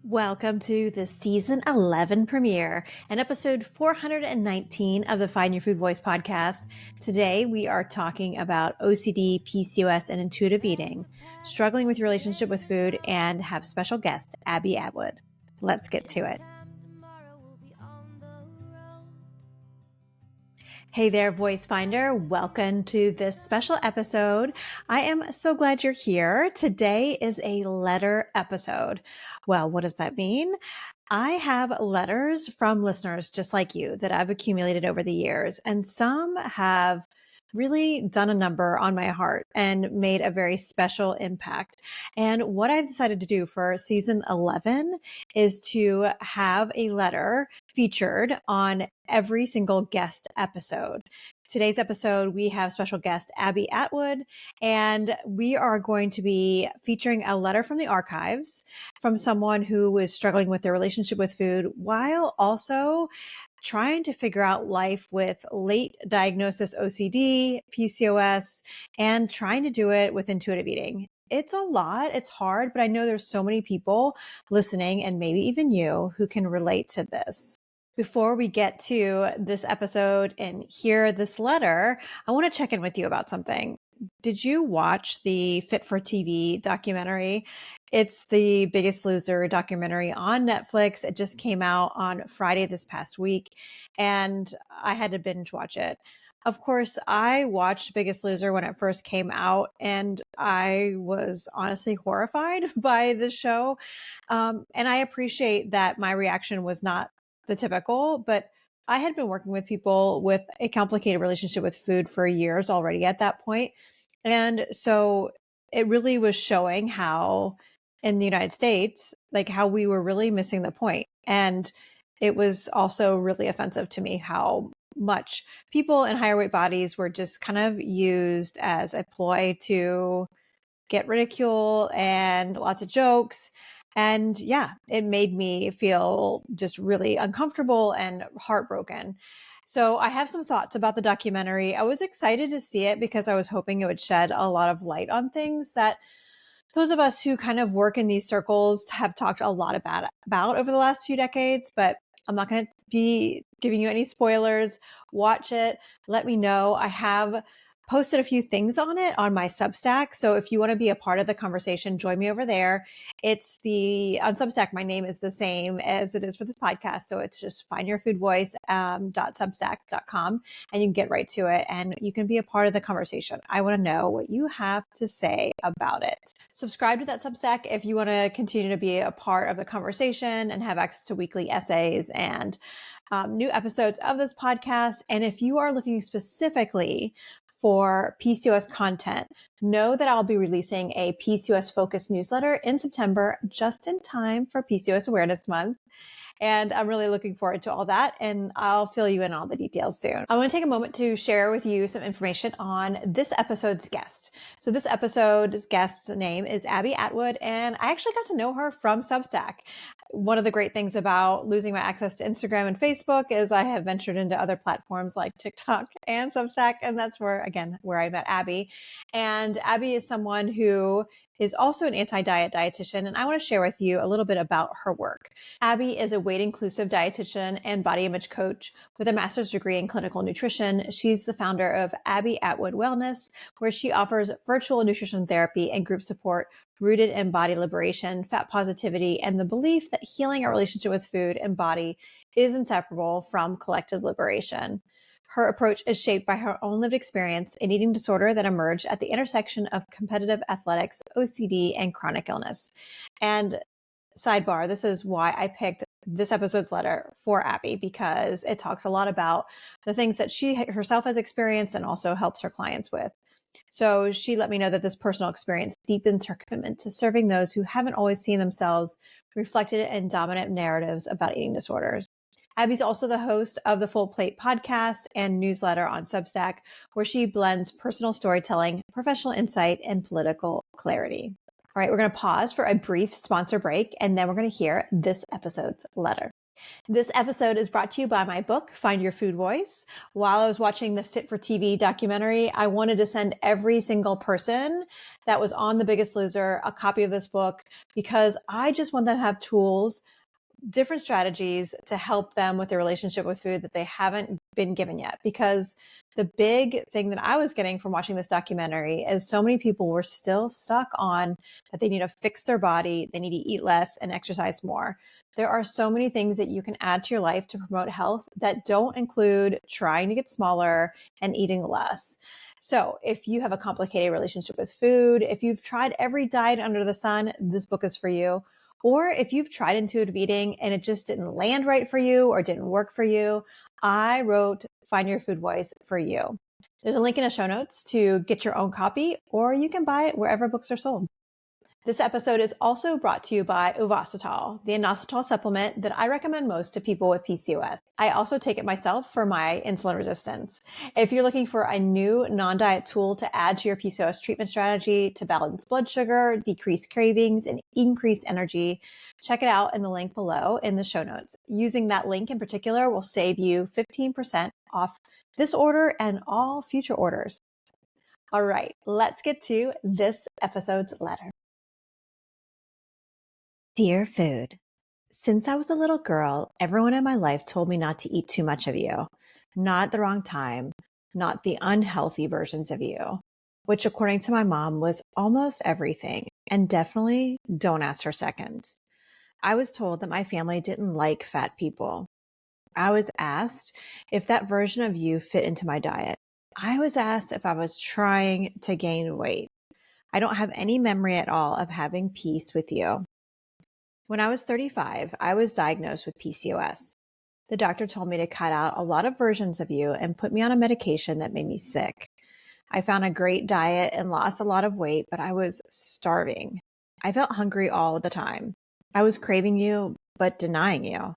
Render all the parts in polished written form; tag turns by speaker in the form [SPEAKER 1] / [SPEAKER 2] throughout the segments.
[SPEAKER 1] Welcome to the season 11 premiere and episode 419 of the Find Your Food Voice podcast. Today, we are talking about OCD, PCOS, and intuitive eating, struggling with your relationship with food, and have special guest, Abby Atwood. Let's get to it. Hey there, Voice Finder. Welcome to this special episode. I am so glad you're here. Today is a letter episode. Well, what does that mean? I have letters from listeners just like you that I've accumulated over the years, and some have really done a number on my heart and made a very special impact. And what I've decided to do for season 11 is to have a letter featured on every single guest episode. Today's episode, we have special guest Abby Atwood, and we are going to be featuring a letter from the archives from someone who was struggling with their relationship with food while also trying to figure out life with late diagnosis OCD, PCOS, and trying to do it with intuitive eating. It's a lot. It's hard, but I know there's so many people listening, and maybe even you, who can relate to this. Before we get to this episode and hear this letter, I want to check in with you about something. Did you watch the Fit for TV documentary? It's the Biggest Loser documentary on Netflix. It just came out on Friday this past week, and I had to binge watch it. Of course, I watched Biggest Loser when it first came out, and I was honestly horrified by the show. And I appreciate that my reaction was not the typical, but I had been working with people with a complicated relationship with food for years already at that point. And so it really was showing how in the United States, like how we were really missing the point. And it was also really offensive to me how much people in higher weight bodies were just kind of used as a ploy to get ridicule and lots of jokes. And yeah, it made me feel just really uncomfortable and heartbroken. So I have some thoughts about the documentary. I was excited to see it because I was hoping it would shed a lot of light on things that those of us who kind of work in these circles have talked a lot about over the last few decades, but I'm not going to be giving you any spoilers. Watch it. Let me know. I have posted a few things on it on my Substack. So if you want to be a part of the conversation, join me over there. On Substack, my name is the same as it is for this podcast. So it's just findyourfoodvoice.substack.com, and you can get right to it and you can be a part of the conversation. I want to know what you have to say about it. Subscribe to that Substack if you want to continue to be a part of the conversation and have access to weekly essays and new episodes of this podcast. And if you are looking specifically for PCOS content, know that I'll be releasing a PCOS focused newsletter in September, just in time for PCOS Awareness Month. And I'm really looking forward to all that. And I'll fill you in on all the details soon. I want to take a moment to share with you some information on this episode's guest. So this episode's guest's name is Abby Atwood, and I actually got to know her from Substack. One of the great things about losing my access to Instagram and Facebook is I have ventured into other platforms like TikTok and Substack. And that's where I met Abby. And Abby is someone who is also an anti-diet dietitian. And I want to share with you a little bit about her work. Abby is a weight-inclusive dietitian and body image coach with a master's degree in clinical nutrition. She's the founder of Abby Atwood Wellness, where she offers virtual nutrition therapy and group support rooted in body liberation, fat positivity, and the belief that healing our relationship with food and body is inseparable from collective liberation. Her approach is shaped by her own lived experience, an eating disorder that emerged at the intersection of competitive athletics, OCD, and chronic illness. And sidebar, this is why I picked this episode's letter for Abby, because it talks a lot about the things that she herself has experienced and also helps her clients with. So she let me know that this personal experience deepens her commitment to serving those who haven't always seen themselves reflected in dominant narratives about eating disorders. Abby's also the host of the Full Plate podcast and newsletter on Substack, where she blends personal storytelling, professional insight, and political clarity. All right, we're going to pause for a brief sponsor break, and then we're going to hear this episode's letter. This episode is brought to you by my book, Find Your Food Voice. While I was watching the Fit for TV documentary, I wanted to send every single person that was on The Biggest Loser a copy of this book because I just want them to have tools, different strategies to help them with their relationship with food that they haven't been given yet. Because the big thing that I was getting from watching this documentary is so many people were still stuck on that they need to fix their body, they need to eat less and exercise more. There are so many things that you can add to your life to promote health that don't include trying to get smaller and eating less. So if you have a complicated relationship with food, if you've tried every diet under the sun, this book is for you. Or if you've tried intuitive eating and it just didn't land right for you or didn't work for you, I wrote Find Your Food Voice for you. There's a link in the show notes to get your own copy, or you can buy it wherever books are sold. This episode is also brought to you by Uvasitol, the inositol supplement that I recommend most to people with PCOS. I also take it myself for my insulin resistance. If you're looking for a new non-diet tool to add to your PCOS treatment strategy to balance blood sugar, decrease cravings, and increase energy, check it out in the link below in the show notes. Using that link in particular will save you 15% off this order and all future orders. All right, let's get to this episode's letter. Dear Food, since I was a little girl, everyone in my life told me not to eat too much of you, not at the wrong time, not the unhealthy versions of you, which according to my mom was almost everything, and definitely don't ask for seconds. I was told that my family didn't like fat people. I was asked if that version of you fit into my diet. I was asked if I was trying to gain weight. I don't have any memory at all of having peace with you. When I was 35, I was diagnosed with PCOS. The doctor told me to cut out a lot of versions of you and put me on a medication that made me sick. I found a great diet and lost a lot of weight, but I was starving. I felt hungry all the time. I was craving you, but denying you.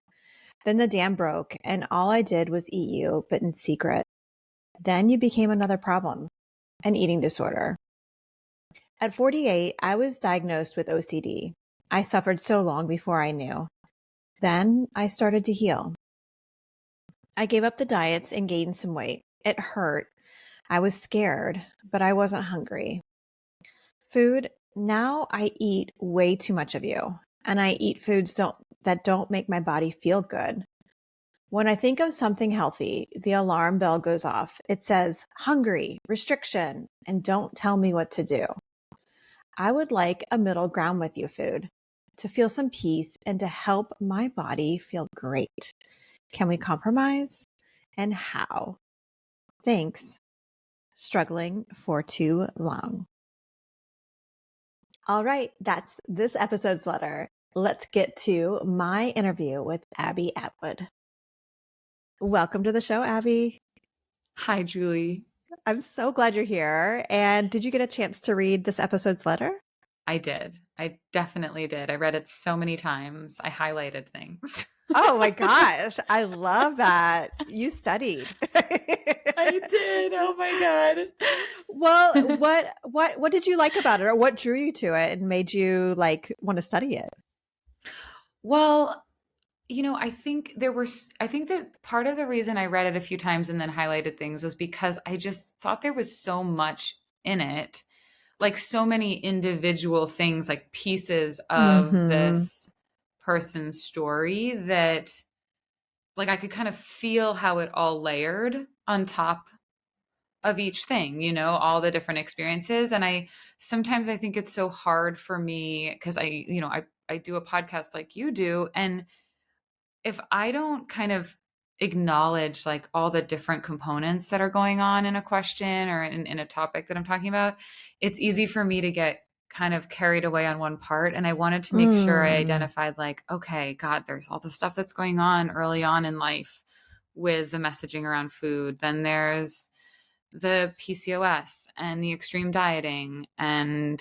[SPEAKER 1] Then the dam broke, and all I did was eat you, but in secret. Then you became another problem, an eating disorder. At 48, I was diagnosed with OCD. I suffered so long before I knew. Then I started to heal. I gave up the diets and gained some weight. It hurt. I was scared, but I wasn't hungry. Food, now I eat way too much of you, and I eat foods that don't make my body feel good. When I think of something healthy, the alarm bell goes off. It says, hungry, restriction, and don't tell me what to do. I would like a middle ground with you, food, to feel some peace and to help my body feel great. Can we compromise? And how? Thanks. Struggling for too long. All right, that's this episode's letter. Let's get to my interview with Abby Atwood. Welcome to the show, Abby.
[SPEAKER 2] Hi, Julie.
[SPEAKER 1] I'm so glad you're here. And did you get a chance to read this episode's letter?
[SPEAKER 2] I did. I definitely did. I read it so many times. I highlighted things.
[SPEAKER 1] Oh my gosh, I love that. You studied.
[SPEAKER 2] I did. Oh my God.
[SPEAKER 1] Well, what did you like about it, or what drew you to it and made you like want to study it?
[SPEAKER 2] Well, I think I think that part of the reason I read it a few times and then highlighted things was because I just thought there was so much in it, like so many individual things, like pieces of
[SPEAKER 1] Mm-hmm.
[SPEAKER 2] this person's story that like I could kind of feel how it all layered on top of each thing, all the different experiences. And sometimes I think it's so hard for me because I do a podcast like you do. And if I don't kind of acknowledge like all the different components that are going on in a question or in a topic that I'm talking about, it's easy for me to get kind of carried away on one part. And I wanted to make sure I
[SPEAKER 1] Mm.
[SPEAKER 2] identified like, okay, God, there's all the stuff that's going on early on in life with the messaging around food. Then there's the PCOS and the extreme dieting and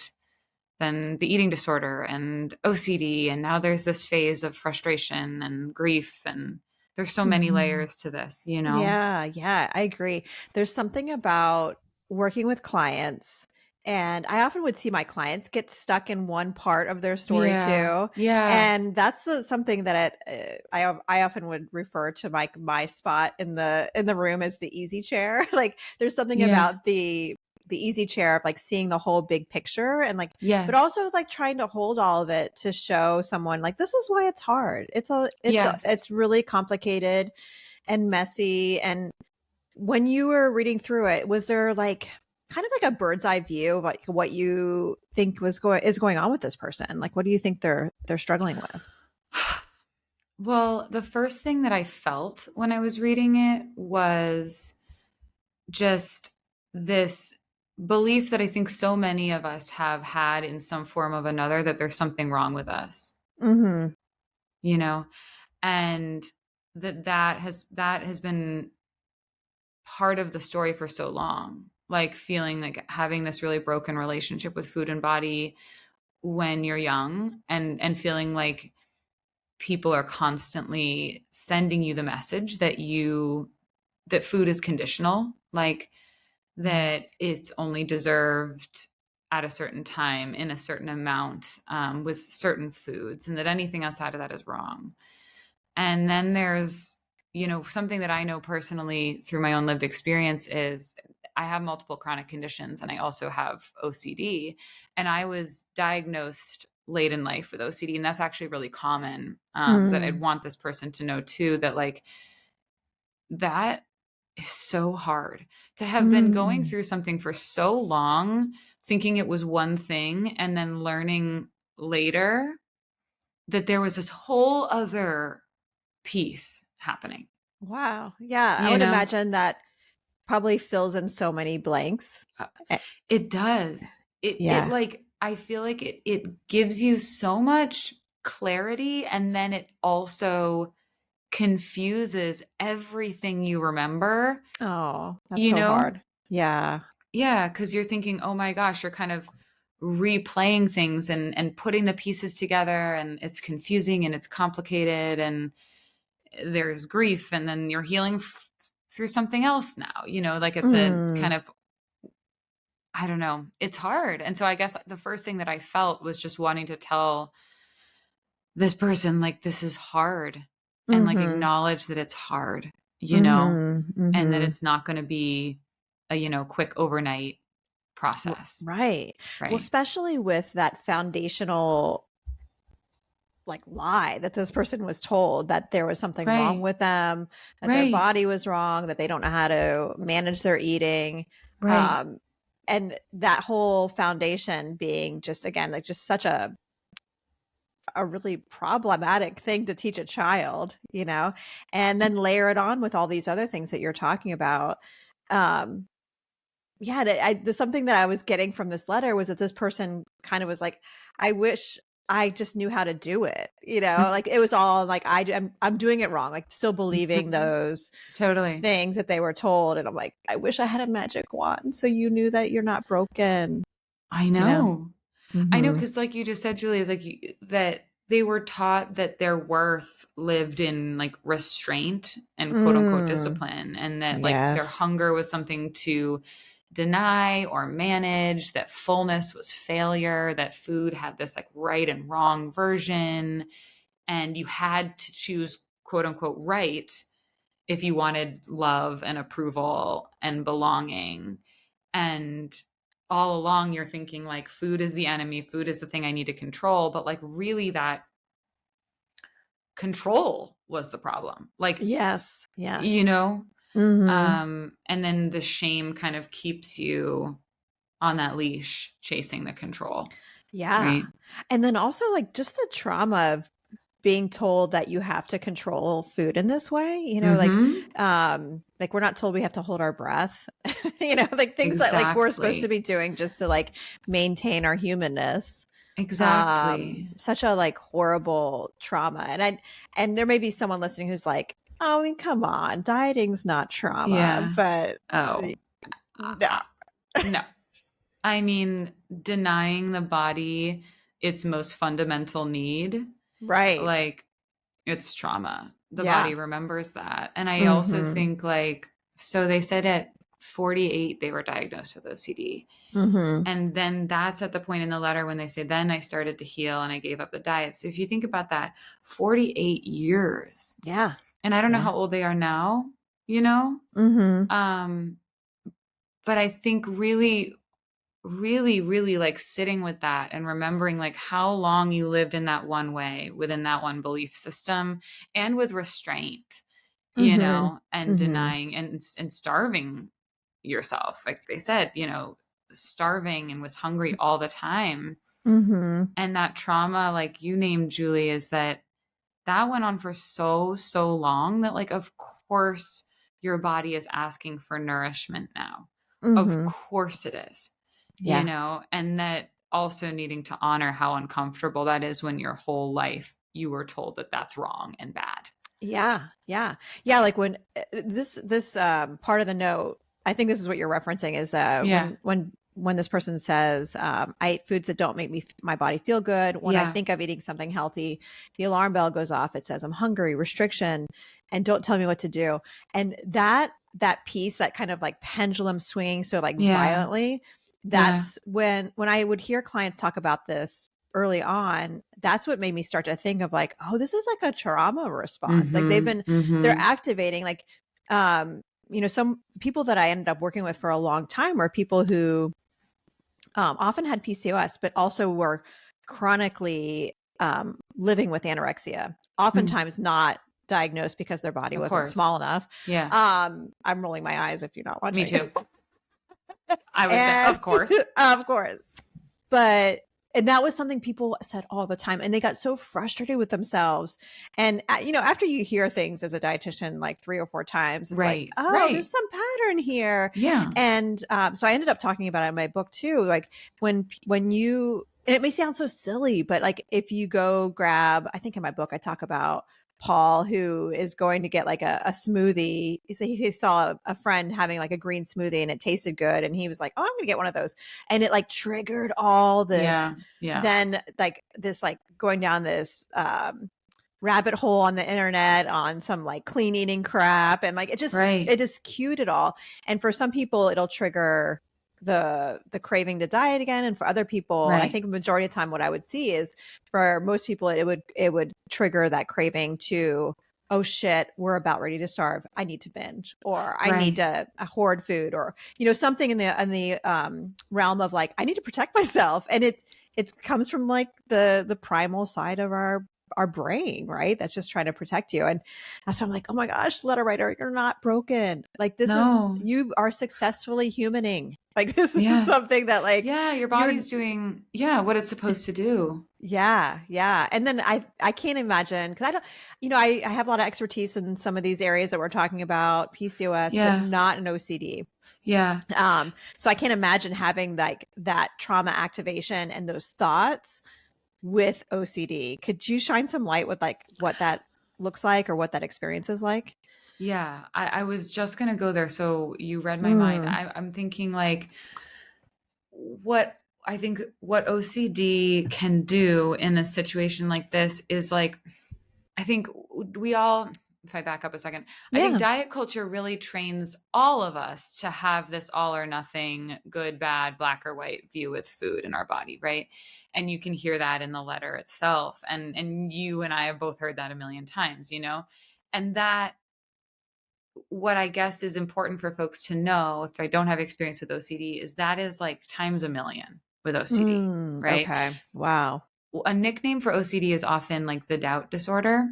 [SPEAKER 2] then the eating disorder and OCD. And now there's this phase of frustration and grief. And there's so many
[SPEAKER 1] Mhm.
[SPEAKER 2] layers to this,
[SPEAKER 1] Yeah, I agree. There's something about working with clients And I often would see my clients get stuck in one part of their story
[SPEAKER 2] Yeah.
[SPEAKER 1] too.
[SPEAKER 2] Yeah.
[SPEAKER 1] And that's something that I often would refer to my spot in the room as the easy chair. Like there's something
[SPEAKER 2] Yeah.
[SPEAKER 1] about the easy chair of like seeing the whole big picture and like, but
[SPEAKER 2] Yes.
[SPEAKER 1] also like trying to hold all of it to show someone like this is why it's hard.
[SPEAKER 2] Yes.
[SPEAKER 1] It's really complicated and messy. And when you were reading through it, was there like kind of like a bird's eye view of like what you think is going on with this person? Like what do you think they're struggling with?
[SPEAKER 2] Well, the first thing that I felt when I was reading it was just this belief that I think so many of us have had in some form of another, that there's something wrong with us,
[SPEAKER 1] Mhm.
[SPEAKER 2] you know? And that has been part of the story for so long. Like feeling like having this really broken relationship with food and body when you're young, and feeling like people are constantly sending you the message that food is conditional, like
[SPEAKER 1] Mm.
[SPEAKER 2] that it's only deserved at a certain time in a certain amount, with certain foods, and that anything outside of that is wrong. And then there's, something that I know personally through my own lived experience is I have multiple chronic conditions and I also have OCD. And I was diagnosed late in life with OCD. And that's actually really common. That I'd
[SPEAKER 1] Mm.
[SPEAKER 2] want this person to know too, that like that is so hard to have been going
[SPEAKER 1] Mm.
[SPEAKER 2] through something for so long, thinking it was one thing, and then learning later that there was this whole other piece happening,
[SPEAKER 1] Wow. Yeah, I
[SPEAKER 2] you
[SPEAKER 1] would
[SPEAKER 2] know?
[SPEAKER 1] imagine that probably fills in so many blanks.
[SPEAKER 2] Uh,
[SPEAKER 1] Eh,
[SPEAKER 2] It does. It
[SPEAKER 1] yeah.
[SPEAKER 2] like I feel like it gives you so much clarity, and then it also confuses everything you remember,
[SPEAKER 1] Oh, that's
[SPEAKER 2] you
[SPEAKER 1] so
[SPEAKER 2] know?
[SPEAKER 1] hard. Yeah.
[SPEAKER 2] Yeah, because you're thinking, oh my gosh, you're kind of replaying things and putting the pieces together, and it's confusing and it's complicated, and there's grief, and then you're healing through something else now, like it's a kind
[SPEAKER 1] Mm.
[SPEAKER 2] of, I don't know, it's hard. And so I guess the first thing that I felt was just wanting to tell this person, like, this is hard, and like
[SPEAKER 1] Mhm.
[SPEAKER 2] acknowledge that it's hard,
[SPEAKER 1] Mhm.
[SPEAKER 2] and that
[SPEAKER 1] Mhm.
[SPEAKER 2] it's not going to be a, quick overnight process.
[SPEAKER 1] Right. Well,
[SPEAKER 2] Right.
[SPEAKER 1] especially with that foundational like lie that this person was told that there was something wrong
[SPEAKER 2] Right.
[SPEAKER 1] with them, that their
[SPEAKER 2] Right.
[SPEAKER 1] body was wrong, that they don't know how to manage their eating.
[SPEAKER 2] Right.
[SPEAKER 1] Um, and that whole foundation being just again like just such a really problematic thing to teach a child, you know, and then layer it on with all these other things that you're talking about. Um, yeah, the something that I was getting from this letter was that this person kind of was like, "I wish I just knew how to do it," you know, like it was all like I'm doing it wrong, like still believing
[SPEAKER 2] Mhm.
[SPEAKER 1] those
[SPEAKER 2] Totally.
[SPEAKER 1] things that they were told, and I'm like, "I wish I had a magic wand so you knew that you're not broken,"
[SPEAKER 2] I
[SPEAKER 1] you know?
[SPEAKER 2] know. I know,
[SPEAKER 1] Mhm.
[SPEAKER 2] because like you just said, Julie, is like that they were taught that their worth lived in like restraint and quote unquote
[SPEAKER 1] Mm.
[SPEAKER 2] discipline, and that like their
[SPEAKER 1] Yes.
[SPEAKER 2] hunger was something to deny or manage, that fullness was failure, that food had this like right and wrong version, and you had to choose quote unquote right if you wanted love and approval and belonging. And all along you're thinking like food is the enemy, food is the thing I need to control, but like really that control was the problem. Like,
[SPEAKER 1] Yes.
[SPEAKER 2] you
[SPEAKER 1] Yes.
[SPEAKER 2] know,
[SPEAKER 1] Mhm.
[SPEAKER 2] and then the shame kind of keeps you on that leash chasing the control,
[SPEAKER 1] Yeah.
[SPEAKER 2] right?
[SPEAKER 1] And then also like just the trauma of being told that you have to control food in this way, you know,
[SPEAKER 2] Mhm.
[SPEAKER 1] like we're not told we have to hold our breath, you know, like things that like we're supposed to
[SPEAKER 2] Exactly.
[SPEAKER 1] be doing just to like maintain our humanness.
[SPEAKER 2] Exactly.
[SPEAKER 1] Such a like horrible trauma. And there may be someone listening who's like, "Oh, I mean, come on, dieting's not trauma."
[SPEAKER 2] Yeah.
[SPEAKER 1] But
[SPEAKER 2] Oh,
[SPEAKER 1] no.
[SPEAKER 2] no. I mean, denying the body its most fundamental need,
[SPEAKER 1] Right.
[SPEAKER 2] like, it's trauma. The
[SPEAKER 1] Yeah.
[SPEAKER 2] body remembers that. And I also
[SPEAKER 1] Mhm.
[SPEAKER 2] think, like, so they said at 48, they were diagnosed with OCD.
[SPEAKER 1] Mm-hmm.
[SPEAKER 2] And then that's at the point in the letter when they say, then I started to heal and I gave up the diet. So if you think about that, 48 years.
[SPEAKER 1] Yeah.
[SPEAKER 2] And I don't know
[SPEAKER 1] Yeah.
[SPEAKER 2] how old they are now, you know?
[SPEAKER 1] Mm-hmm.
[SPEAKER 2] Um, but I think really, really, really like sitting with that and remembering like how long you lived in that one way within that one belief system and with restraint,
[SPEAKER 1] Mm-hmm.
[SPEAKER 2] and
[SPEAKER 1] Mm-hmm.
[SPEAKER 2] denying and starving yourself. Like they said, starving and was hungry all the time.
[SPEAKER 1] Mm-hmm.
[SPEAKER 2] And that trauma, like you named, Julie, is that went on for so, so long that, like, of course, your body is asking for nourishment now. Of
[SPEAKER 1] Mm-hmm.
[SPEAKER 2] course it is,
[SPEAKER 1] Yeah.
[SPEAKER 2] and that also needing to honor how uncomfortable that is when your whole life you were told that that's wrong and bad.
[SPEAKER 1] Yeah, yeah. Yeah, like when this part of the note, I think this is what you're referencing is
[SPEAKER 2] Yeah.
[SPEAKER 1] when this person says, I eat foods that don't make my body feel good. When I
[SPEAKER 2] Yeah.
[SPEAKER 1] think of eating something healthy, the alarm bell goes off. It says I'm hungry, restriction, and don't tell me what to do. And that piece, that kind of like pendulum swinging so like
[SPEAKER 2] Yeah.
[SPEAKER 1] violently,
[SPEAKER 2] Yeah.
[SPEAKER 1] that's when I would hear clients talk about this early on, that's what made me start to think of like, oh, this is like a trauma response. Like
[SPEAKER 2] Mhm.
[SPEAKER 1] they're
[SPEAKER 2] Mhm.
[SPEAKER 1] activating like, some people that I ended up working with for a long time were people who often had PCOS, but also were chronically living with anorexia,
[SPEAKER 2] Mm.
[SPEAKER 1] oftentimes not diagnosed because their body
[SPEAKER 2] Of
[SPEAKER 1] wasn't
[SPEAKER 2] course.
[SPEAKER 1] small enough.
[SPEAKER 2] Yeah.
[SPEAKER 1] I'm rolling my eyes if you're not
[SPEAKER 2] Me
[SPEAKER 1] watching.
[SPEAKER 2] too. I was there.
[SPEAKER 1] And
[SPEAKER 2] Of course.
[SPEAKER 1] of course. But and that was something people said all the time, and they got so frustrated with themselves. And after you hear things as a dietitian like 3 or 4 times, it's like,
[SPEAKER 2] Right.
[SPEAKER 1] oh, there's
[SPEAKER 2] Right.
[SPEAKER 1] some pattern here.
[SPEAKER 2] Yeah.
[SPEAKER 1] And so I ended up talking about it in my book too. Like when you, and it may sound so silly, but like if you go grab, I think in my book I talk about Paul, who is going to get like a smoothie. He saw a friend having like a green smoothie and it tasted good. And he was like, oh, I'm going to get one of those. And it like triggered all this,
[SPEAKER 2] Yeah. Yeah.
[SPEAKER 1] then like this, like going down this, rabbit hole on the internet on some like clean eating crap. And like,
[SPEAKER 2] Right.
[SPEAKER 1] it just cued it all. And for some people, it'll trigger the craving to diet again. And for other people, I
[SPEAKER 2] Right.
[SPEAKER 1] think majority of the time what I would see is for most people, it would trigger that craving to, oh shit, we're about ready to starve. I need to binge, or I need
[SPEAKER 2] Right.
[SPEAKER 1] to hoard food, or something in the realm of like I need to protect myself. And it comes from like the primal side of our brain, right? That's just trying to protect you. And that's why I'm like, oh my gosh, letter writer, you're not broken. Like
[SPEAKER 2] No.
[SPEAKER 1] you are successfully humaning. Like this is
[SPEAKER 2] Yes.
[SPEAKER 1] something that like
[SPEAKER 2] Yeah, your
[SPEAKER 1] you're
[SPEAKER 2] body's doing, yeah, what it's supposed to do.
[SPEAKER 1] yeah, yeah. And then I can't imagine because I don't, I have a lot of expertise in some of these areas that we're talking about, PCOS, but
[SPEAKER 2] Yeah.
[SPEAKER 1] not an OCD.
[SPEAKER 2] Yeah.
[SPEAKER 1] So I can't imagine having like that trauma activation and those thoughts with OCD. Could you shine some light with like what that looks like or what that experience is like?
[SPEAKER 2] Yeah. I was just gonna go there. So you read my mind.
[SPEAKER 1] Mm.
[SPEAKER 2] I'm thinking like what I think what OCD can do in a situation like this is like, I think we all, if I back up a second, I think
[SPEAKER 1] Yeah.
[SPEAKER 2] diet culture really trains all of us to have this all or nothing, good, bad, black or white view with food in our body, right? And you can hear that in the letter itself. And you and I have both heard that a million times, And that, what I guess is important for folks to know if I don't have experience with OCD, is that is like times a million with OCD,
[SPEAKER 1] Mm.
[SPEAKER 2] right?
[SPEAKER 1] Okay. Wow.
[SPEAKER 2] A nickname for OCD is often like the doubt disorder.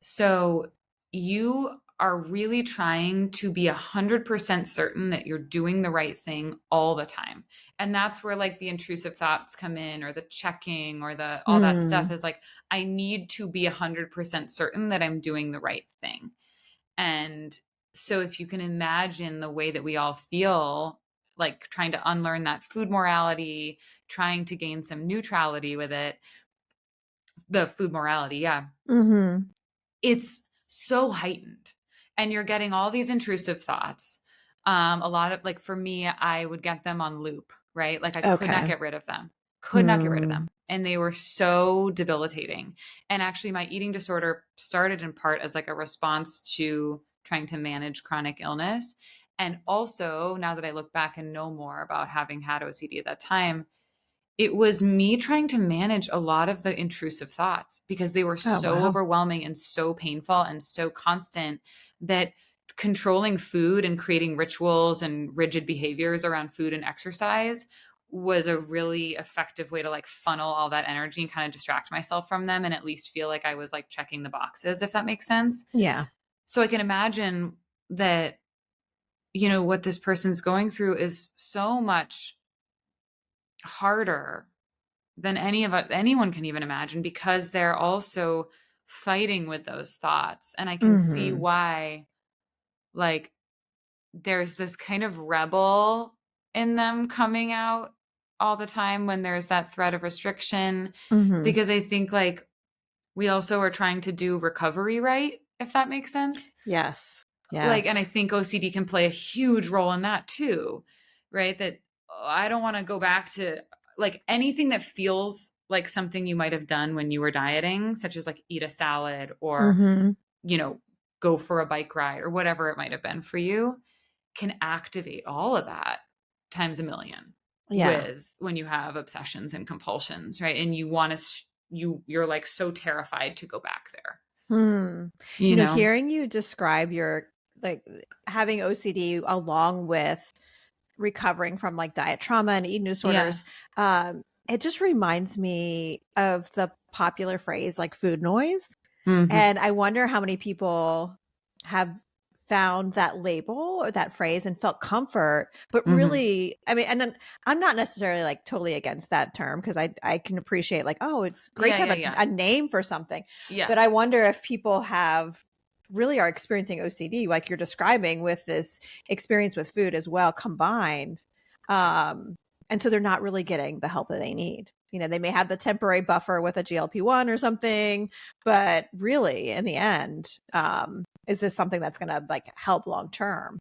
[SPEAKER 2] So you are really trying to be 100% certain that you're doing the right thing all the time. And that's where like the intrusive thoughts come in, or the checking, or the all that stuff
[SPEAKER 1] Mm.
[SPEAKER 2] is like, I need to be 100% certain that I'm doing the right thing. And so if you can imagine the way that we all feel, like trying to unlearn that food morality, trying to gain some neutrality with it, the food morality, yeah,
[SPEAKER 1] Mm-hmm.
[SPEAKER 2] it's so heightened, and you're getting all these intrusive thoughts. A lot of, like, for me, I would get them on loop, right? Like I could not
[SPEAKER 1] Okay.
[SPEAKER 2] get rid of them, could not get rid of
[SPEAKER 1] Mm.
[SPEAKER 2] them. And they were so debilitating. And actually my eating disorder started in part as like a response to trying to manage chronic illness. And also, now that I look back and know more about having had OCD at that time, it was me trying to manage a lot of the intrusive thoughts because they were
[SPEAKER 1] Oh,
[SPEAKER 2] so
[SPEAKER 1] wow.
[SPEAKER 2] overwhelming and so painful and so constant that controlling food and creating rituals and rigid behaviors around food and exercise was a really effective way to like funnel all that energy and kind of distract myself from them and at least feel like I was like checking the boxes, if that makes sense.
[SPEAKER 1] Yeah.
[SPEAKER 2] So I can imagine that, what this person's going through is so much harder than anyone can even imagine because they're also fighting with those thoughts. And I can see
[SPEAKER 1] Mhm.
[SPEAKER 2] why, like, there's this kind of rebel in them coming out all the time when there's that threat of restriction.
[SPEAKER 1] Mhm.
[SPEAKER 2] Because I think, like, we also are trying to do recovery right, if that makes sense.
[SPEAKER 1] Yes.
[SPEAKER 2] Like, and I
[SPEAKER 1] Yes.
[SPEAKER 2] think OCD can play a huge role in that too, right? That I don't want to go back to like anything that feels like something you might have done when you were dieting, such as like eat a salad or,
[SPEAKER 1] Mhm.
[SPEAKER 2] you know, go for a bike ride or whatever it might have been for you, can activate all of that times a million
[SPEAKER 1] Yeah.
[SPEAKER 2] with when you have obsessions and compulsions, right? And you want to, you're like so terrified to go back there,
[SPEAKER 1] Hmm.
[SPEAKER 2] you know?
[SPEAKER 1] Hearing you describe your like having OCD along with recovering from like diet trauma and eating
[SPEAKER 2] Yeah.
[SPEAKER 1] disorders, it just reminds me of the popular phrase like food noise.
[SPEAKER 2] Hmm.
[SPEAKER 1] And I wonder how many people have found that label or that phrase and felt comfort, but
[SPEAKER 2] Hmm.
[SPEAKER 1] really, I mean, and then I'm not necessarily like totally against that term because I can appreciate like, oh, it's great
[SPEAKER 2] Yeah.
[SPEAKER 1] to have
[SPEAKER 2] Yeah. Yeah.
[SPEAKER 1] a name for something.
[SPEAKER 2] Yeah.
[SPEAKER 1] But I wonder if people have really are experiencing OCD like you're describing with this experience with food as well combined. Um, and so they're not really getting the help that they need. They may have the temporary buffer with a GLP-1 or something, but really in the end, is this something that's going to like help long term?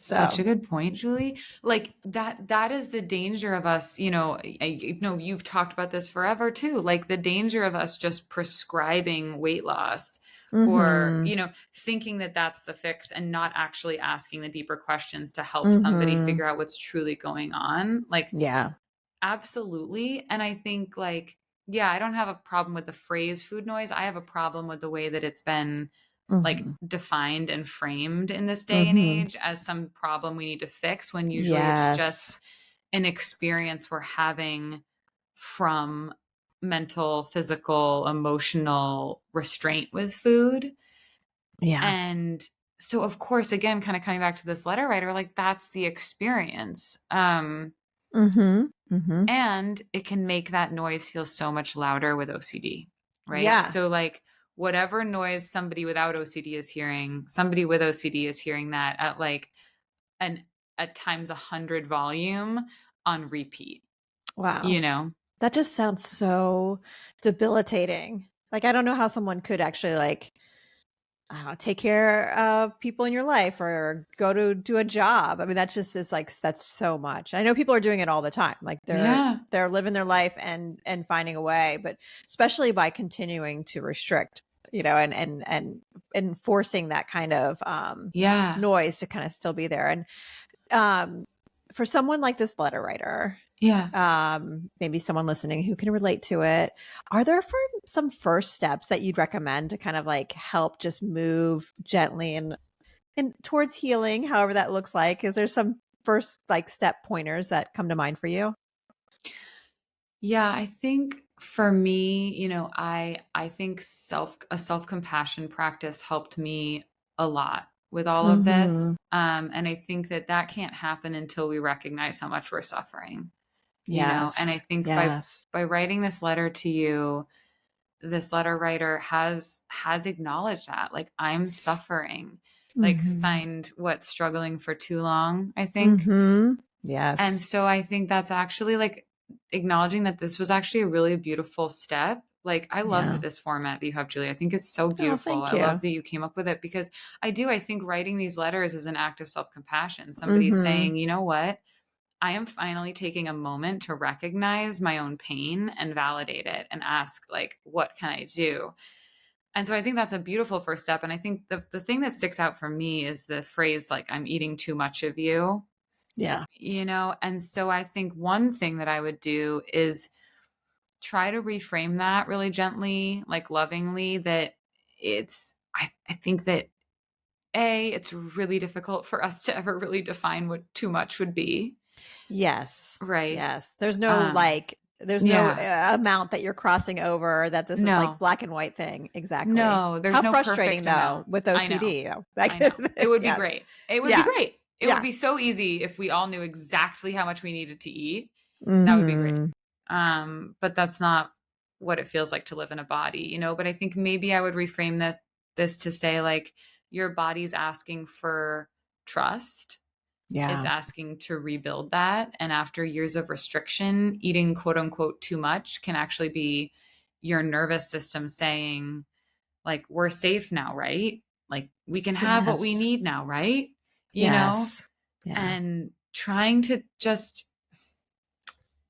[SPEAKER 2] Such
[SPEAKER 1] So,
[SPEAKER 2] a good point, Julie. Like that is the danger of us, you've talked about this forever too. Like the danger of us just prescribing weight loss or,
[SPEAKER 1] mhm,
[SPEAKER 2] thinking that that's the fix and not actually asking the deeper questions to help somebody
[SPEAKER 1] mhm,
[SPEAKER 2] figure out what's truly going on. Like
[SPEAKER 1] yeah,
[SPEAKER 2] absolutely. And I think like yeah, I don't have a problem with the phrase food noise. I have a problem with the way that it's been like
[SPEAKER 1] mhm,
[SPEAKER 2] defined and framed in this day and
[SPEAKER 1] mhm,
[SPEAKER 2] age as some problem we need to fix when usually it's just
[SPEAKER 1] yes,
[SPEAKER 2] an experience we're having from mental, physical, emotional restraint with food.
[SPEAKER 1] yeah,
[SPEAKER 2] And so of course again kind of coming back to this letter writer, like that's the experience.
[SPEAKER 1] mhm, mhm,
[SPEAKER 2] And it can make that noise feel so much louder with OCD, right?
[SPEAKER 1] yeah,
[SPEAKER 2] So, like, whatever noise somebody without OCD is hearing, somebody with OCD is hearing that at like an at times 100 volume on repeat,
[SPEAKER 1] wow.
[SPEAKER 2] you know?
[SPEAKER 1] That just sounds so debilitating. Like, I don't know how someone could actually like I don't know, take care of people in your life or go to do a job. I mean, that's just is like that's so much. I know people are doing it all the time. Like
[SPEAKER 2] Yeah.
[SPEAKER 1] they're living their life and finding a way, but especially by continuing to restrict, and enforcing that kind of
[SPEAKER 2] Yeah.
[SPEAKER 1] noise to kind of still be there. And um for someone like this letter writer,
[SPEAKER 2] Yeah.
[SPEAKER 1] maybe someone listening who can relate to it, are there some first steps that you'd recommend to kind of like help just move gently and towards healing, however that looks like? Is there some first like step pointers that come to mind for you?
[SPEAKER 2] Yeah, I think for me, I think self-compassion practice helped me a lot with all of this.
[SPEAKER 1] Mhm.
[SPEAKER 2] And I think that that can't happen until we recognize how much we're suffering, and I
[SPEAKER 1] Yes.
[SPEAKER 2] think
[SPEAKER 1] Yes.
[SPEAKER 2] by writing this letter to you, this letter writer has acknowledged that like I'm suffering, like
[SPEAKER 1] Mhm.
[SPEAKER 2] signed what struggling for too long, I think.
[SPEAKER 1] Mhm.
[SPEAKER 2] And
[SPEAKER 1] Yes.
[SPEAKER 2] so I think that's actually like acknowledging that this was actually a really beautiful step. Like I love
[SPEAKER 1] Yeah.
[SPEAKER 2] this format that you have, Julie. I think it's so
[SPEAKER 1] Oh,
[SPEAKER 2] beautiful.
[SPEAKER 1] thank
[SPEAKER 2] I love
[SPEAKER 1] you.
[SPEAKER 2] that you came up with it because I think writing these letters is an act of self-compassion. Somebody's
[SPEAKER 1] Mhm.
[SPEAKER 2] saying, you know what? I am finally taking a moment to recognize my own pain and validate it and ask like, what can I do? And so I think that's a beautiful first step. And I think the thing that sticks out for me is the phrase like, I'm eating too much of you,
[SPEAKER 1] Yeah.
[SPEAKER 2] And so I think one thing that I would do is try to reframe that really gently, like lovingly, that I think that it's really difficult for us to ever really define what too much would be.
[SPEAKER 1] Yes.
[SPEAKER 2] Right.
[SPEAKER 1] Yes.
[SPEAKER 2] Um,
[SPEAKER 1] There's no
[SPEAKER 2] yeah.
[SPEAKER 1] amount that you're crossing over that this is like
[SPEAKER 2] No.
[SPEAKER 1] black and white thing. Exactly.
[SPEAKER 2] No, there's
[SPEAKER 1] How
[SPEAKER 2] no
[SPEAKER 1] frustrating
[SPEAKER 2] perfect
[SPEAKER 1] though
[SPEAKER 2] amount.
[SPEAKER 1] with
[SPEAKER 2] I know.
[SPEAKER 1] OCD though. Like,
[SPEAKER 2] I know. It would be
[SPEAKER 1] yes.
[SPEAKER 2] great. It would be
[SPEAKER 1] Yeah.
[SPEAKER 2] great. It would
[SPEAKER 1] Yeah.
[SPEAKER 2] be so easy if we all knew exactly how much we needed to eat. That would be great.
[SPEAKER 1] Hmm.
[SPEAKER 2] But that's not what it feels like to live in a body, But I think maybe I would reframe this to say like your body's asking for trust. It's
[SPEAKER 1] Yeah.
[SPEAKER 2] asking to rebuild that. And after years of restriction, eating quote unquote too much can actually be your nervous system saying, like, we're safe now, right? Like, we can have what we
[SPEAKER 1] Yes.
[SPEAKER 2] need now, right? You know,
[SPEAKER 1] Yes. Yeah.
[SPEAKER 2] and trying to just,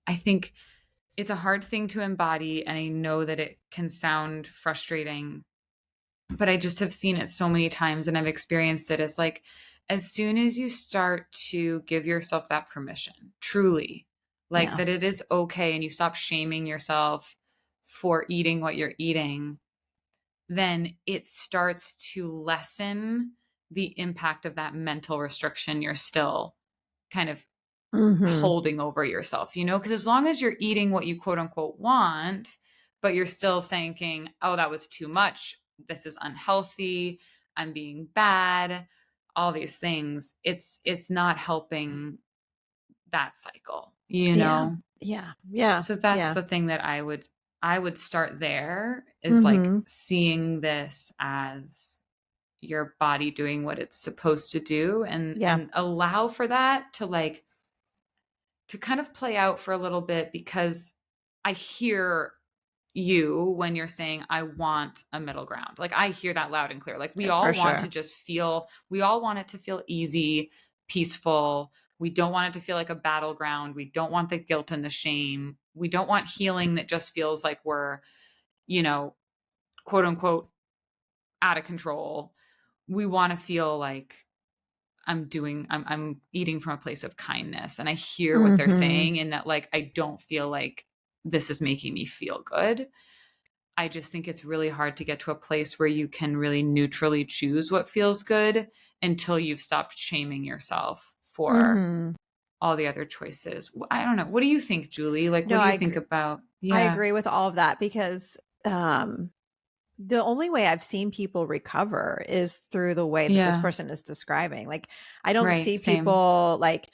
[SPEAKER 2] I think it's a hard thing to embody. And I know that it can sound frustrating, but I just have seen it so many times and I've experienced it as like, as soon as you start to give yourself that permission, truly, like
[SPEAKER 1] Yeah.
[SPEAKER 2] that it is okay, and you stop shaming yourself for eating what you're eating, then it starts to lessen the impact of that mental restriction you're still kind of
[SPEAKER 1] Hmm.
[SPEAKER 2] holding over yourself, Because as long as you're eating what you quote unquote want, but you're still thinking, oh, that was too much. This is unhealthy. I'm being bad. All these things. It's not helping that cycle.
[SPEAKER 1] Yeah. Yeah. Yeah.
[SPEAKER 2] So that's
[SPEAKER 1] Yeah.
[SPEAKER 2] the thing that I would start there is like
[SPEAKER 1] Hmm.
[SPEAKER 2] seeing this as your body doing what it's supposed to do and
[SPEAKER 1] Yeah.
[SPEAKER 2] and allow for that to kind of play out for a little bit, because I hear you when you're saying I want a middle ground. Like I hear that loud and clear. Like
[SPEAKER 1] For sure.
[SPEAKER 2] we all want it to feel easy, peaceful. We don't want it to feel like a battleground. We don't want the guilt and the shame. We don't want healing that just feels like we're, you know, quote unquote out of control. We want to feel like I'm eating from a place of kindness, and I hear what they're
[SPEAKER 1] Hmm.
[SPEAKER 2] saying in that, like, I don't feel like this is making me feel good. I just think it's really hard to get to a place where you can really neutrally choose what feels good until you've stopped shaming yourself for
[SPEAKER 1] Hmm.
[SPEAKER 2] all the other choices. I don't know. What do you think, Julie? Like, what
[SPEAKER 1] No,
[SPEAKER 2] do you think about?
[SPEAKER 1] I
[SPEAKER 2] Yeah.
[SPEAKER 1] agree with all of that because um, the only way I've seen people recover is through the way that this
[SPEAKER 2] Yeah.
[SPEAKER 1] person is describing. Like, I don't
[SPEAKER 2] Right.
[SPEAKER 1] see
[SPEAKER 2] Same.
[SPEAKER 1] people like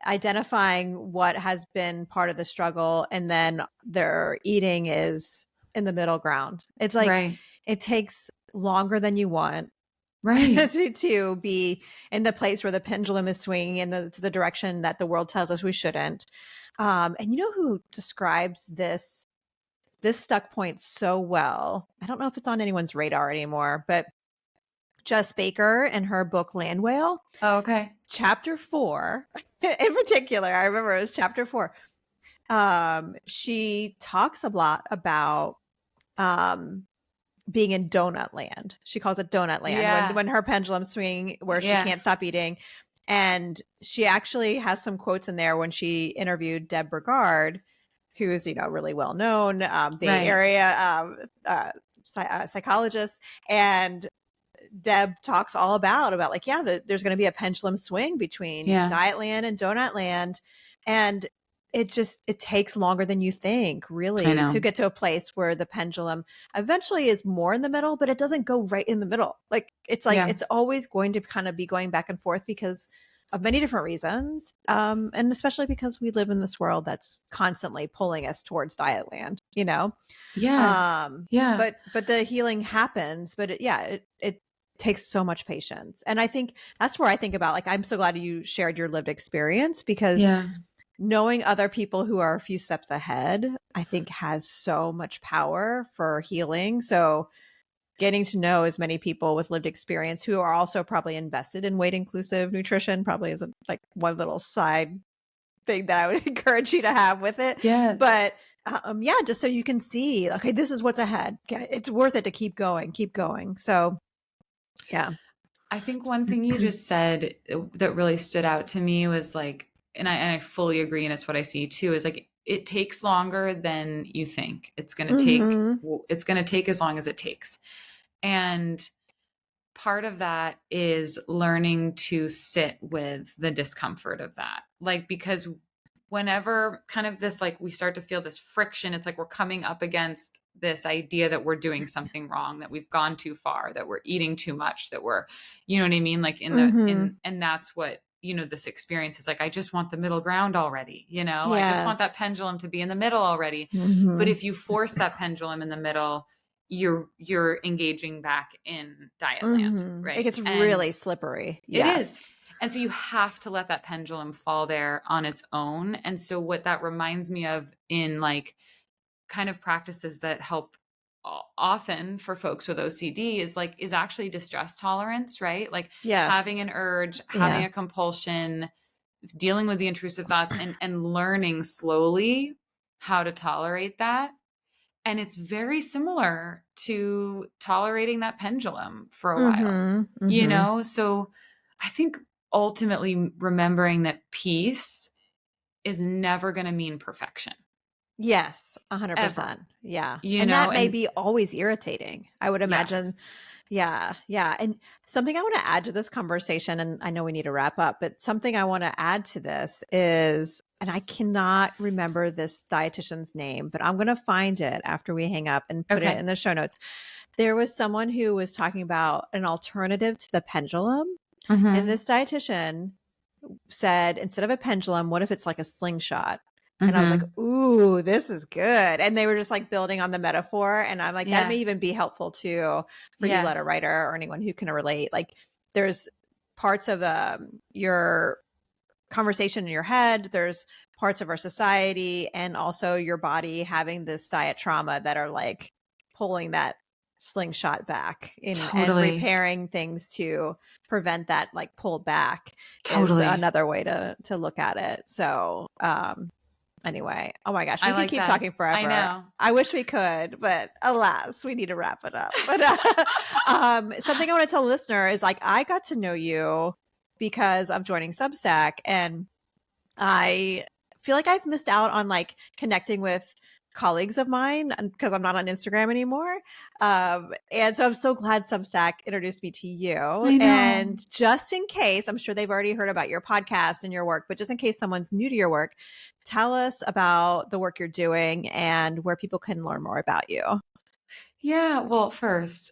[SPEAKER 1] identifying what has been part of the struggle and then their eating is in the middle ground. It's like
[SPEAKER 2] Right.
[SPEAKER 1] it takes longer than you want
[SPEAKER 2] Right.
[SPEAKER 1] to be in the place where the pendulum is swinging in the direction that the world tells us we shouldn't. And you know who describes this stuck point so well? I don't know if it's on anyone's radar anymore, but Jess Baker in her book Land Whale,
[SPEAKER 2] Oh, okay.
[SPEAKER 1] chapter 4 in particular, I remember it was chapter 4. She talks a lot about um being in donut land. She calls it donut land
[SPEAKER 2] Yeah.
[SPEAKER 1] when her pendulum's swinging where she
[SPEAKER 2] Yeah.
[SPEAKER 1] can't stop eating. And she actually has some quotes in there when she interviewed Deb Burgard, who's really well known, Bay
[SPEAKER 2] Right.
[SPEAKER 1] Area psychologist, and Deb talks all about like, yeah, there's going to be a pendulum swing between
[SPEAKER 2] Yeah.
[SPEAKER 1] diet land and donut land, and it takes longer than you think,
[SPEAKER 2] I
[SPEAKER 1] really, to
[SPEAKER 2] know.
[SPEAKER 1] get to a place where the pendulum eventually is more in the middle, but it doesn't go right in the middle. Like
[SPEAKER 2] Yeah.
[SPEAKER 1] it's always going to kind of be going back and forth because of many different reasons, and especially because we live in this world that's constantly pulling us towards diet land.
[SPEAKER 2] Yeah.
[SPEAKER 1] um
[SPEAKER 2] Yeah.
[SPEAKER 1] but the healing happens, but it takes so much patience. And I think that's where I think about, like, I'm so glad you shared your lived experience, because
[SPEAKER 2] Yeah.
[SPEAKER 1] knowing other people who are a few steps ahead, I think, has so much power for healing. So getting to know as many people with lived experience who are also probably invested in weight inclusive nutrition probably is like one little side thing that I would encourage you to have with it.
[SPEAKER 2] Yes.
[SPEAKER 1] But Yeah, just so you can see, okay, this is what's ahead. Okay, it's worth it to keep going, keep going. So, yeah.
[SPEAKER 2] I think one thing you just said that really stood out to me was like, and I fully agree, and it's what I see too, is like it takes longer than you think.
[SPEAKER 1] Hmm.
[SPEAKER 2] It's gonna take as long as it takes. And part of that is learning to sit with the discomfort of that. Like, because whenever kind of this, like, we start to feel this friction, it's like we're coming up against this idea that we're doing something wrong, that we've gone too far, that we're eating too much, that we're, you know what I mean? Like,
[SPEAKER 1] Hmm.
[SPEAKER 2] and that's what, this experience is like, I just want the middle ground already, I just want that
[SPEAKER 1] Yes.
[SPEAKER 2] pendulum to be in the middle already. But
[SPEAKER 1] Hmm.
[SPEAKER 2] if you force that pendulum in the middle, you're engaging back in diet land,
[SPEAKER 1] Hmm. It
[SPEAKER 2] right?
[SPEAKER 1] gets
[SPEAKER 2] And
[SPEAKER 1] really slippery.
[SPEAKER 2] it is.
[SPEAKER 1] Yes.
[SPEAKER 2] And so you have to let that pendulum fall there on its own. And so what that reminds me of in like kind of practices that help often for folks with OCD is actually distress tolerance, right? Like having
[SPEAKER 1] Yes.
[SPEAKER 2] an urge, having
[SPEAKER 1] Yeah.
[SPEAKER 2] a compulsion, dealing with the intrusive thoughts, and learning slowly how to tolerate that. And it's very similar to tolerating that pendulum for a while,
[SPEAKER 1] Hmm. Hmm.
[SPEAKER 2] So I think ultimately remembering that peace is never going to mean perfection,
[SPEAKER 1] Yes,
[SPEAKER 2] ever,
[SPEAKER 1] 100%. Yeah. And that may
[SPEAKER 2] and
[SPEAKER 1] be always irritating. I would
[SPEAKER 2] yes.
[SPEAKER 1] imagine. Yeah. Yeah. And something I want to add to this conversation, and I know we need to wrap up, but something I want to add to this is, and I cannot remember this dietitian's name, but I'm going to find it after we hang up and put it
[SPEAKER 2] Okay.
[SPEAKER 1] in the show notes. There was someone who was talking about an alternative to the pendulum. And
[SPEAKER 2] Mhm.
[SPEAKER 1] this dietitian said, instead of a pendulum, what if it's like a slingshot? And I was like,
[SPEAKER 2] Mhm.
[SPEAKER 1] ooh, this is good. And they were just like building on the metaphor. And I'm like, that may
[SPEAKER 2] Yeah.
[SPEAKER 1] even be helpful too for you,
[SPEAKER 2] Yeah.
[SPEAKER 1] letter writer, or anyone who can relate. Like, there's parts of your conversation in your head, there's parts of our society, and also your body having this diet trauma that are like pulling that slingshot back in and
[SPEAKER 2] Totally.
[SPEAKER 1] repairing things to prevent that like pull back is
[SPEAKER 2] Totally.
[SPEAKER 1] another way to look at it. So anyway, oh my gosh,
[SPEAKER 2] I
[SPEAKER 1] we could
[SPEAKER 2] like
[SPEAKER 1] keep
[SPEAKER 2] that.
[SPEAKER 1] talking
[SPEAKER 2] I
[SPEAKER 1] forever.
[SPEAKER 2] know.
[SPEAKER 1] I wish we could, but alas, we need to wrap it up. But something I want to tell the listener is like, I got to know you because of joining Substack, and I feel like I've missed out on like connecting with colleagues of mine because I'm not on Instagram anymore. And so I'm so glad Substack introduced me to you.
[SPEAKER 2] I know.
[SPEAKER 1] And just in case, I'm sure they've already heard about your podcast and your work, but just in case someone's new to your work, tell us about the work you're doing and where people can learn more about you.
[SPEAKER 2] Yeah, well, first,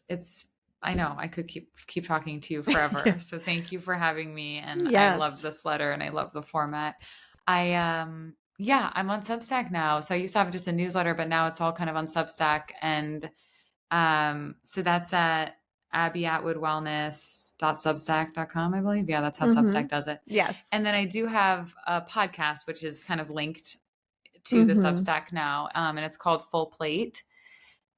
[SPEAKER 2] I know I could keep talking to you
[SPEAKER 1] Yeah.
[SPEAKER 2] forever. So thank you for having me, and I love
[SPEAKER 1] Yes.
[SPEAKER 2] this letter and I love the format. I yeah, I'm on Substack now. So I used to have just a newsletter, but now it's all kind of on Substack, and so that's at abbyatwoodwellness.substack.com, I believe. Yeah, that's how
[SPEAKER 1] Mm-hmm.
[SPEAKER 2] Substack does it.
[SPEAKER 1] Yes.
[SPEAKER 2] And then I do have a podcast which is kind of linked to the
[SPEAKER 1] Mm-hmm.
[SPEAKER 2] Substack now, and it's called Full Plate,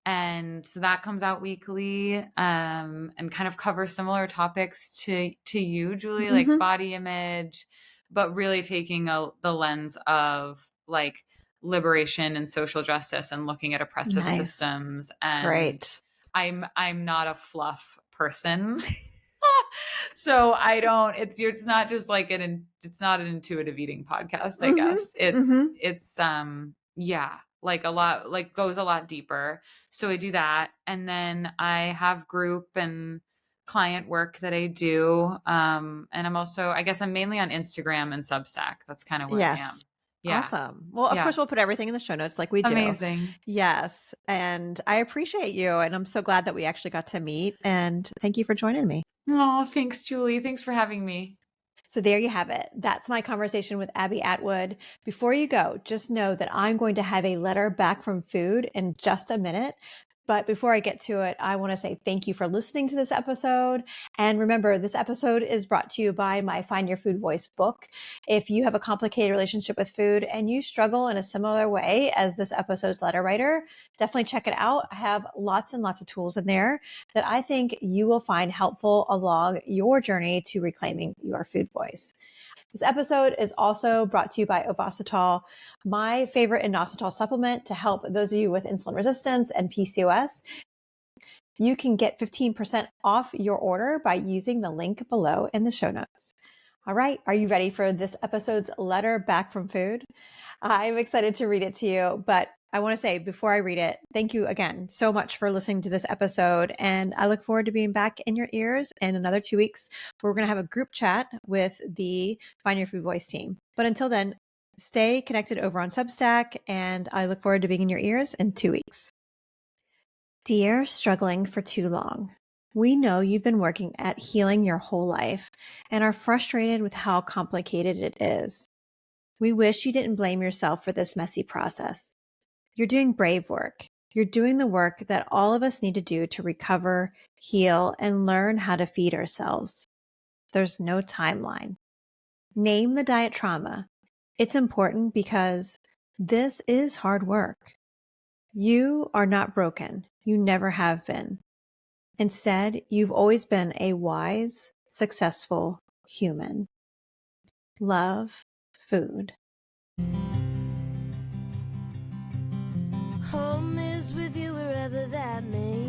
[SPEAKER 2] and so that comes out weekly, and kind of covers similar topics to you, Julie, like
[SPEAKER 1] Mm-hmm.
[SPEAKER 2] body image, but really taking the lens of like liberation and social justice and looking at oppressive
[SPEAKER 1] Nice.
[SPEAKER 2] systems. And
[SPEAKER 1] Great.
[SPEAKER 2] I'm not a fluff person. So I don't, it's not just like it's not an intuitive eating podcast, I
[SPEAKER 1] Mm-hmm.
[SPEAKER 2] guess.
[SPEAKER 1] Mm-hmm.
[SPEAKER 2] It's yeah, like a lot, like goes a lot deeper. So I do that. And then I have group and client work that I do. And I'm also, I guess I'm mainly on Instagram and Substack. That's kind of where I
[SPEAKER 1] Yes.
[SPEAKER 2] am. Yeah.
[SPEAKER 1] Awesome. Well, of
[SPEAKER 2] Yeah.
[SPEAKER 1] course, we'll put everything in the show notes like we do.
[SPEAKER 2] Amazing.
[SPEAKER 1] Yes. And I appreciate you. And I'm so glad that we actually got to meet. And thank you for joining me.
[SPEAKER 2] Oh, thanks, Julie. Thanks for having me.
[SPEAKER 1] So there you have it. That's my conversation with Abby Atwood. Before you go, just know that I'm going to have a letter back from food in just a minute. But before I get to it, I want to say thank you for listening to this episode. And remember, this episode is brought to you by my Find Your Food Voice book. If you have a complicated relationship with food and you struggle in a similar way as this episode's letter writer, definitely check it out. I have lots and lots of tools in there that I think you will find helpful along your journey to reclaiming your food voice. This episode is also brought to you by Ovasitol, my favorite inositol supplement to help those of you with insulin resistance and PCOS. You can get 15% off your order by using the link below in the show notes. All right, are you ready for this episode's letter back from food? I'm excited to read it to you, but I want to say before I read it, thank you again so much for listening to this episode. And I look forward to being back in your ears in another 2 weeks. Where we're going to have a group chat with the Find Your Food Voice team. But until then, stay connected over on Substack, and I look forward to being in your ears in 2 weeks. Dear Struggling for Too Long, we know you've been working at healing your whole life and are frustrated with how complicated it is. We wish you didn't blame yourself for this messy process. You're doing brave work. You're doing the work that all of us need to do to recover, heal, and learn how to feed ourselves. There's no timeline. Name the diet trauma. It's important because this is hard work. You are not broken. You never have been. Instead, you've always been a wise, successful human. Love, Food.
[SPEAKER 3] Home is with you wherever that may